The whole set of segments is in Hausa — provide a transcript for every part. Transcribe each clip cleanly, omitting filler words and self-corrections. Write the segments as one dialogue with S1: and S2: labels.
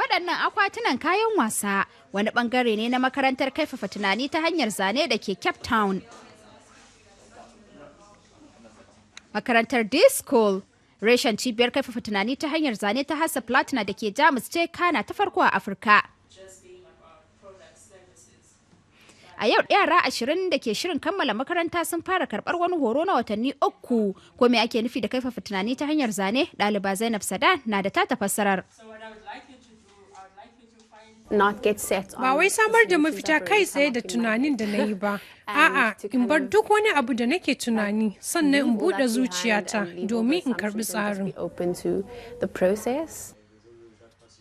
S1: waɗannan akwatunan kayan wasa wani ɓangare ne na makarantar kaifafa tunani ta hanyar zane da ke Cape Town. Makarantar D-School, reshen cibiyar kaifafa tunani ta hanyar zane ta Hasso Plattner da ke Jamus ce kana ta farko a Afirka. A yau yara 20 da ke shirin kammala makaranta sun fara karɓar wani horo na watanni 3. Ko me ake nufi da kaifafa tunani ta hanyar zane? Daliba Zainab Sadan na da tata fassarar.
S2: Ba wai samar da mafita kai tsaye da tunanin da na yi ba. A'a, in bar duk wani abu da nake tunani sannan in buɗe zuciyata domin in karɓi tsarin.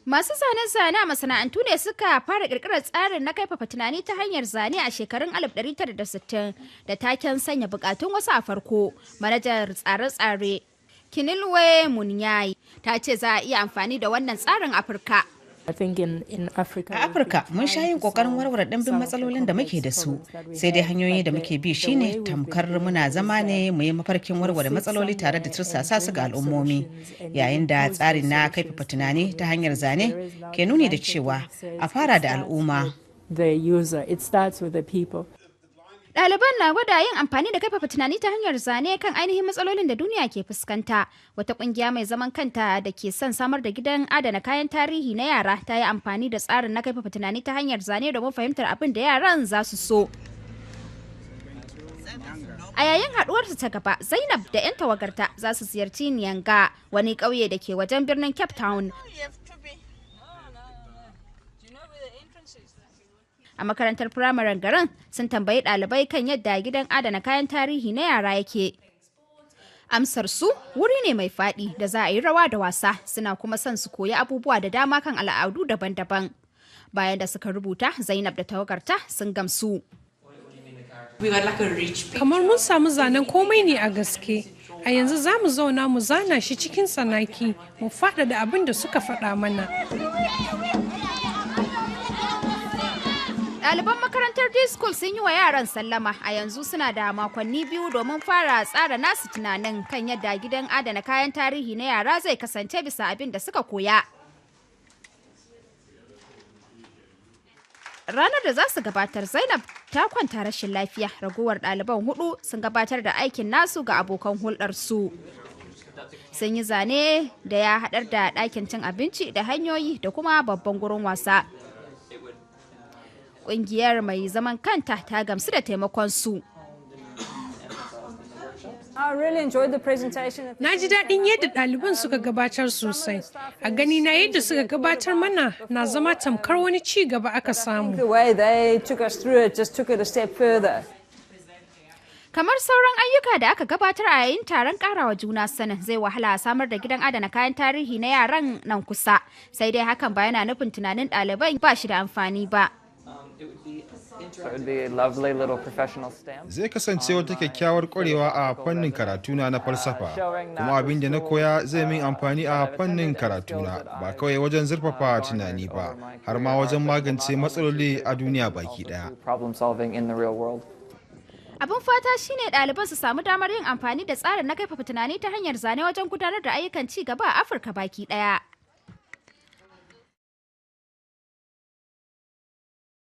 S1: Masu zane-zane a masana'antu ne suka fara ƙirƙirar tsarin na kaifafa tunani ta hanyar zane a shekarun 1960 da taken sanya buƙatun wasu a farko. Manajar tsare-tsare Kinilwe Munyai ta ce za a iya amfani da wannan tsarin Afirka.
S3: A Afirka mun sha yin kokarin warware ɗimbin matsalolin da muke da su, sai dai hanyoyi da muke bi shine tamkar muna zama ne mu yi mafarkin warware matsaloli tare da tursasa su ga al'ummomi, yayin da tsarin na kaifafa tunani ta hanyar zane ke nuni da cewa a fara da al'umma.
S1: Ɗaliban na gwada yin amfani da kaifafa tunani ta hanyar zane kan ainihin matsalolin da duniya ke fuskanta. Wata ƙungiya mai zaman kanta da ke son samar da gidan adana kayan tarihi na yara ta yi amfani da tsarin na kaifafa tunani ta hanyar zane domin fahimtar abin da yaran za su so. A yayin haɗuwarsu ta gaba, Zainab da 'yan tawagarta za su ziyarci Nyanga, wani ƙauye da ke wajen birnin Cape Town. A makarantar firamaren garin sun tambayi ɗalibai kan yadda gidan adana kayan tarihi na yara yake. Amsar su wuri ne mai faɗi da za a yi rawa da wasa, suna kuma son su koyi abubuwa da dama kan al'adu daban-daban. Bayan da suka rubuta, Zainab da tawagarta sun gamsu.
S2: Kamar mun samu zanen komai ne a gaske. A yanzu za mu zauna mu zana shi cikin tsanaki, mu faɗaɗa abin da suka faɗa mana.
S1: Ɗaliban makarantar D-School sun yi wa yaran sallama, a yanzu suna da makonni 2 domin fara tsara nasu tunanin kan yadda gidan adana kayan tarihi na yara zai kasance bisa abin da suka koya. Ranar da za su gabatar, Zainab ta kwanta rashin lafiya. Ragowar ɗaliban 4 sun gabatar da aikin nasu ga abokan hulɗarsu. Sun yi zane da ya haɗar da ɗakin cin abinci da hanyoyi da kuma babban gurin wasa. Ƙungiyar mai zaman kanta ta gamsu da taimakon su.
S2: Na ji daɗin yadda ɗaliban suka gabatar sosai. A gani na yadda suka gabatar mana na zama tamkar wani ci gaba aka samu.
S1: Kamar sauran ayyuka da aka gabatar a yayin taron karawa juna sanin, zai wahala a samar da gidan adana kayan tarihi na yaran nan kusa. Sai dai hakan ba yana nufin tunanin ɗaliban ba shi da amfani ba.
S4: Zai kasance wata kyakkyawar ƙwarewa a fannin karatuna na falsafa, kuma abin da na koya zai min amfani a fannin karatuna, ba kawai wajen zurfafa tunani ba, har ma wajen magance matsaloli a duniya baki ɗaya.
S1: Abin fata shine ɗaliban su samu damar yin amfani da tsarin na kaifafa tunani ta hanyar zane wajen gudanar da ayyukan ci gaba a Afirka baki ɗaya.